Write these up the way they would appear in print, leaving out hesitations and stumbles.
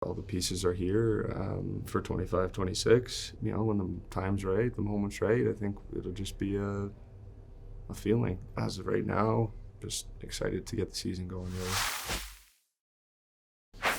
all the pieces are here for 25, 26. You know, when the time's right, the moment's right, I think it'll just be a feeling. As of right now, just excited to get the season going, really.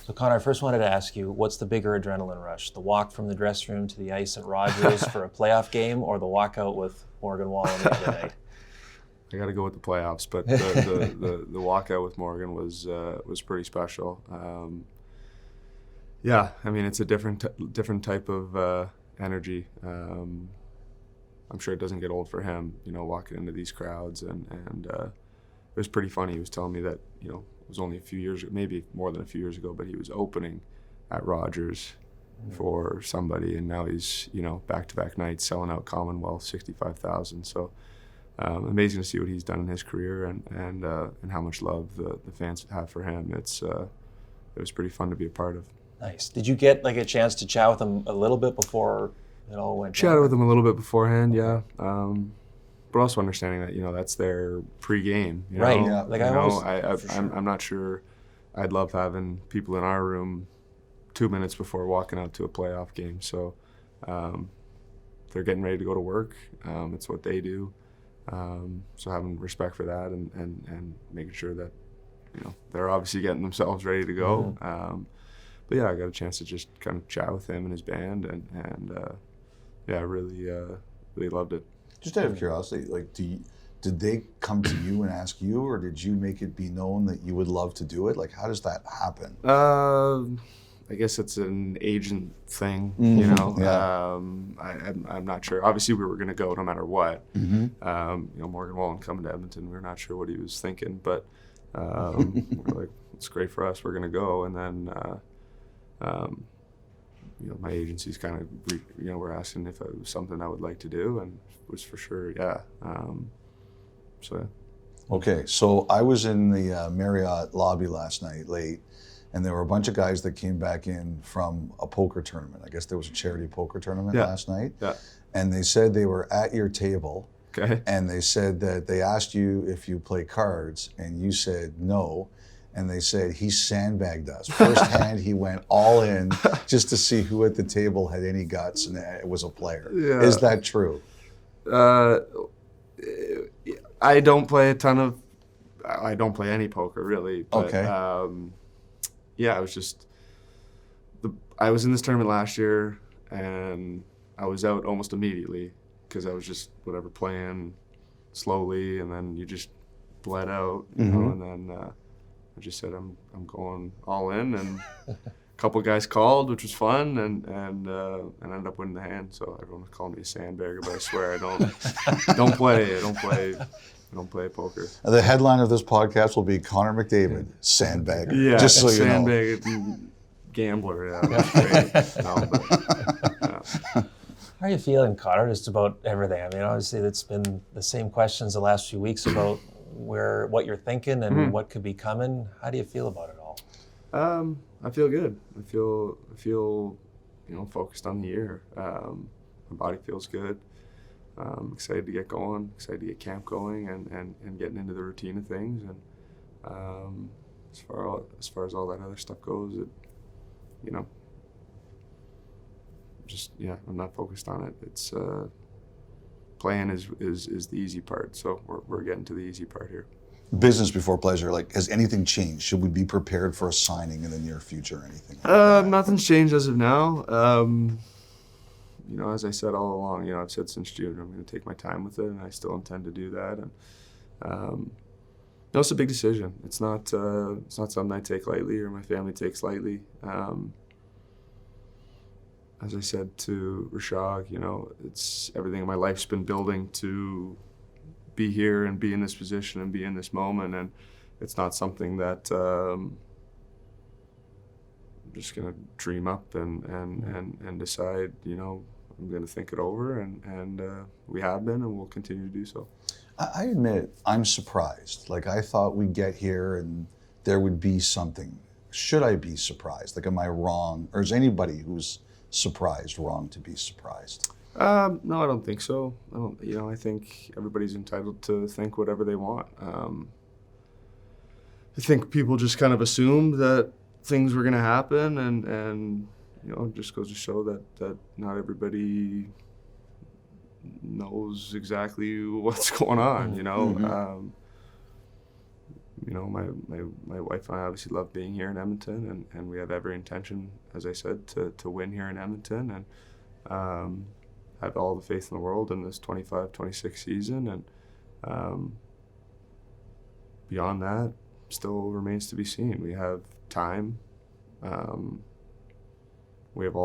So Connor, I first wanted to ask you, what's the bigger adrenaline rush? The walk from the dressing room to the ice at Rogers for a playoff game, or the walkout with Morgan Wallen the other night? I got to go with the playoffs, but the walkout with Morgan was pretty special. Yeah, I mean, it's a different type of energy. I'm sure it doesn't get old for him, you know, walking into these crowds, and it was pretty funny. He was telling me that, you know, it was only a few years, maybe more than a few years ago, but he was opening at Rogers for somebody, and now he's, you know, back-to-back nights selling out Commonwealth, 65,000. So amazing to see what he's done in his career, and how much love the fans have for him. It was pretty fun to be a part of. Nice. Did you get like a chance to chat with him a little bit before it all went down? Chatted with him a little bit beforehand, yeah. But also understanding that, you know, that's their pre-game. You right. know? Yeah. Like I'm not sure I'd love having people in our room 2 minutes before walking out to a playoff game. So they're getting ready to go to work. It's what they do. So having respect for that, and making sure that, you know, they're obviously getting themselves ready to go. But yeah, I got a chance to just kind of chat with him and his band, and yeah, I really loved it. Just out of curiosity, like, did they come to you and ask you, or did you make it be known that you would love to do it? Like, how does that happen? I guess it's an agent thing, you know. Yeah. I'm not sure. Obviously, we were going to go no matter what. You know, Morgan Wallen coming to Edmonton, we were not sure what he was thinking, but we're like, it's great for us. We're going to go, and then. You know, my agency's kind of, you know, were asking if it was something I would like to do, and it was for sure, yeah. So, yeah. Okay, so I was in the Marriott lobby last night late, and there were a bunch of guys that came back in from a poker tournament. I guess there was a charity poker tournament last night. Yeah. And they said they were at your table. Okay. And they said that they asked you if you play cards, and you said no. And they said he sandbagged us. Firsthand, he went all in just to see who at the table had any guts, and it was a player. Yeah. Is that true? I don't play I don't play any poker, really. But, okay. Yeah, I was in this tournament last year, and I was out almost immediately because I was just playing slowly, and then you just bled out, you know, and then I just said I'm going all in, and a couple guys called, which was fun, and ended up winning the hand. So everyone called me a sandbagger, but I swear I don't play poker. The headline of this podcast will be Connor McDavid, sandbagger. Yeah, just so you know. Sandbagger, gambler. Yeah, that's great. No, but, yeah. How are you feeling, Connor, just about everything? I mean, obviously it's been the same questions the last few weeks about what you're thinking and what could be coming. How do you feel about it all? I feel good. I feel you know, focused on the year. My body feels good. Excited to get going. Excited to get camp going and getting into the routine of things. And as far as all that other stuff goes, you know, just I'm not focused on it. It's playing is the easy part, so we're getting to the easy part here. Business before pleasure. Like, has anything changed? Should we be prepared for a signing in the near future or anything like that? Nothing's changed as of now. You know, as I said all along, you know, I've said since June I'm going to take my time with it, and I still intend to do that. And you know, it's a big decision. It's not something I take lightly or my family takes lightly. As I said to Rashog, you know, it's everything in my life's been building to be here and be in this position and be in this moment, and it's not something that I'm just gonna dream up and decide, you know, I'm gonna think it over, and we have been and we'll continue to do so. I admit I'm surprised. Like, I thought we'd get here and there would be something. Should I be surprised? Like, am I wrong? Or is anybody who's surprised wrong to be surprised? No, I don't think so. You know, I think everybody's entitled to think whatever they want. I think people just kind of assumed that things were going to happen, and it just goes to show that not everybody knows exactly what's going on. Mm-hmm. My wife and I obviously love being here in Edmonton, and we have every intention, as I said, to win here in Edmonton, and have all the faith in the world in this 25-26 season, and beyond that still remains to be seen. We have time. We have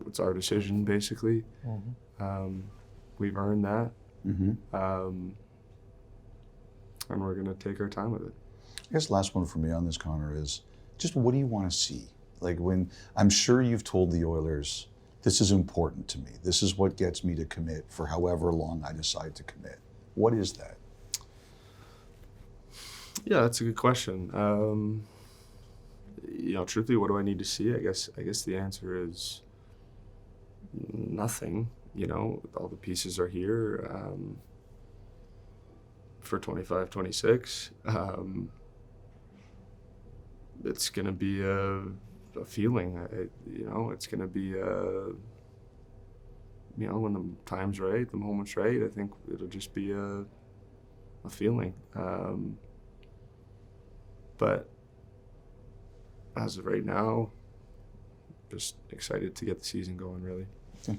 it's our decision, basically. Mm-hmm. We've earned that. Mm-hmm. And we're going to take our time with it. I guess last one for me on this, Connor, is just what do you want to see? Like, when I'm sure you've told the Oilers, this is important to me. This is what gets me to commit for however long I decide to commit. What is that? Yeah, that's a good question. Truthfully, what do I need to see? I guess the answer is nothing. All the pieces are here for 25-26. It's going to be a feeling. It's going to be when the time's right, the moment's right. I think it'll just be a feeling. But as of right now, just excited to get the season going, really. I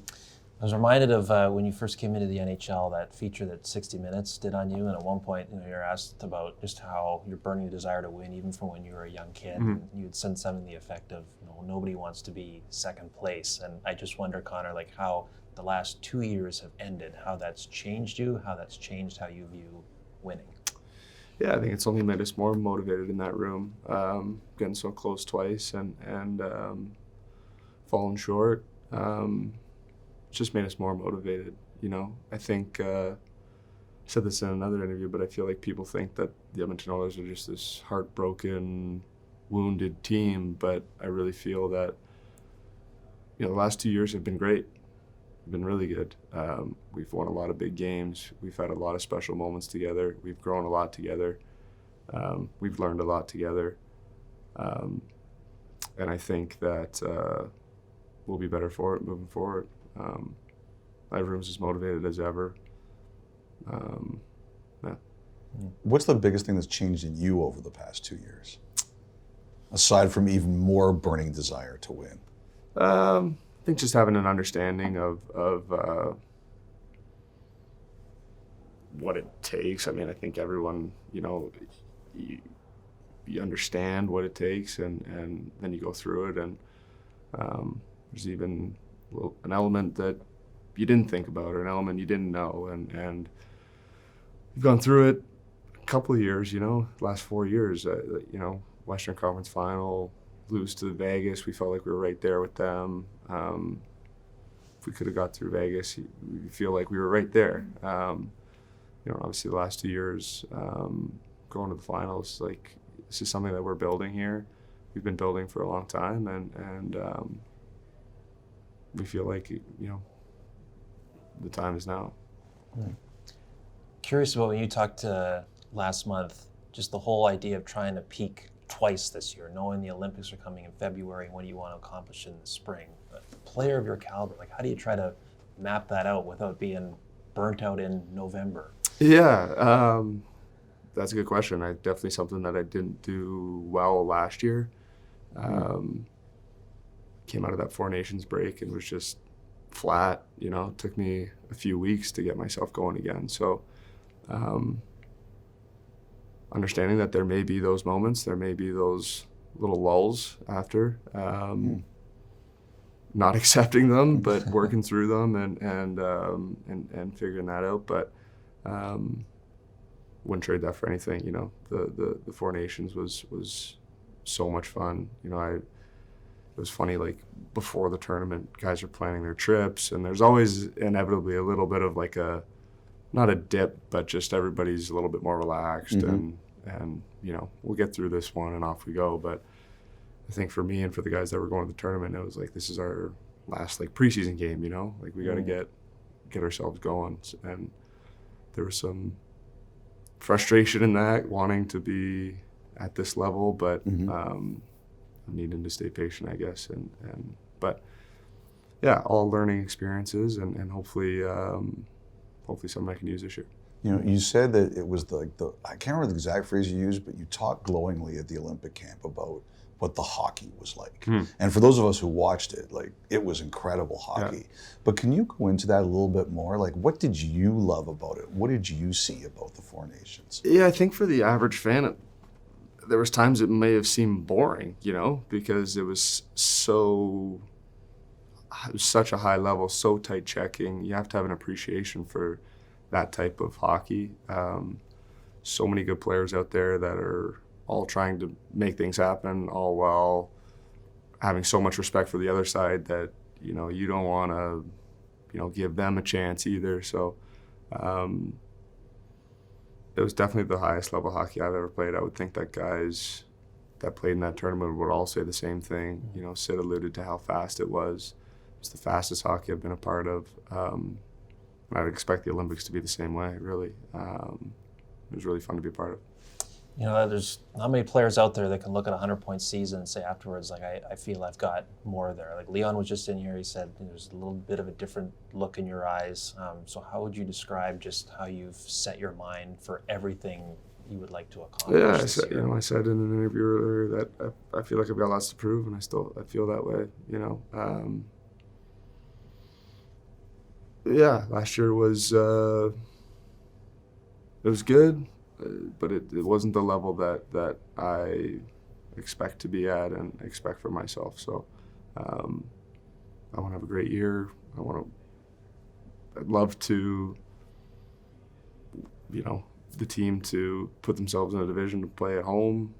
was reminded of when you first came into the NHL, that feature that 60 Minutes did on you, and at one point, you were asked about just how you're burning the desire to win, even from when you were a young kid. Mm-hmm. And you had said something to the effect of, nobody wants to be second place. And I just wonder, Connor, like how the last 2 years have ended, how that's changed you, how that's changed how you view winning. Yeah, I think it's only made us more motivated in that room. Getting so close twice and falling short. Just made us more motivated. I think I said this in another interview, but I feel like people think that the Edmonton Oilers are just this heartbroken, wounded team. But I really feel that the last 2 years have been great. Been really good. We've won a lot of big games. We've had a lot of special moments together. We've grown a lot together. We've learned a lot together. And I think that we'll be better for it moving forward. Everyone's as motivated as ever. Yeah. What's the biggest thing that's changed in you over the past 2 years? Aside from even more burning desire to win. I think just having an understanding of what it takes. I mean, I think everyone, you understand what it takes, and then you go through it, and there's even an element that you didn't think about, or an element you didn't know, and you've gone through it a couple of years, last 4 years, Western Conference Final, lose to Vegas. We felt like we were right there with them. If we could have got through Vegas, we feel like we were right there. Obviously the last 2 years, going to the finals, like, this is something that we're building here. We've been building for a long time, and we feel like, the time is now. Curious about when you talked last month, just the whole idea of trying to peak twice this year, knowing the Olympics are coming in February, and what do you want to accomplish in the spring? A player of your caliber, like, how do you try to map that out without being burnt out in November? Yeah, that's a good question. Definitely something that I didn't do well last year. Came out of that Four Nations break and was just flat. It took me a few weeks to get myself going again. So understanding that there may be those moments, there may be those little lulls after, not accepting them, but working through them and figuring that out. But wouldn't trade that for anything. The Four Nations was so much fun. It was funny, like, before the tournament, guys are planning their trips, and there's always inevitably a little bit of like not a dip, but just everybody's a little bit more relaxed, and we'll get through this one and off we go. But I think for me and for the guys that were going to the tournament, it was like, this is our last like preseason game, like we got to get ourselves going. And there was some frustration in that, wanting to be at this level, but Mm-hmm. I'm needing to stay patient, I guess. But yeah, all learning experiences, and hopefully something I can use this year. You know, you said that it was I can't remember the exact phrase you used, but you talked glowingly at the Olympic camp about what the hockey was like. And for those of us who watched it, like, it was incredible hockey. But can you go into that a little bit more? Like, what did you love about it? What did you see about the Four Nations? Yeah, I think for the average fan, there was times it may have seemed boring, you know, because it was such a high level, so tight checking. You have to have an appreciation for that type of hockey. So many good players out there that are all trying to make things happen, all while having so much respect for the other side that, you know, you don't want to, you know, give them a chance either. So it was definitely the highest level hockey I've ever played. I would think that guys that played in that tournament would all say the same thing. You know, Sid alluded to how fast it was. It's the fastest hockey I've been a part of. And I'd expect the Olympics to be the same way, really. It was really fun to be a part of. You know, there's not many players out there that can look at a 100-point season and say afterwards, like, I feel I've got more there. Like, Leon was just in here, he said there's a little bit of a different look in your eyes. So how would you describe just how you've set your mind for everything you would like to accomplish this year? I said in an interview earlier that I feel like I've got lots to prove, and I feel that way, you know. Last year was it was good, but it wasn't the level that I expect to be at and expect for myself. So I want to have a great year. I'd love to, you know, the team to put themselves in a division to play at home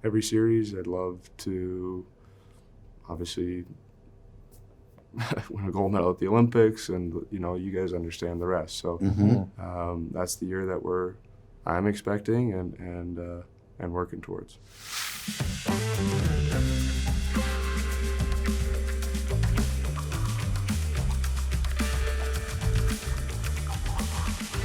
every series. I'd love to obviously win a gold medal at the Olympics, and, you know, you guys understand the rest. So that's the year that I'm expecting and working towards.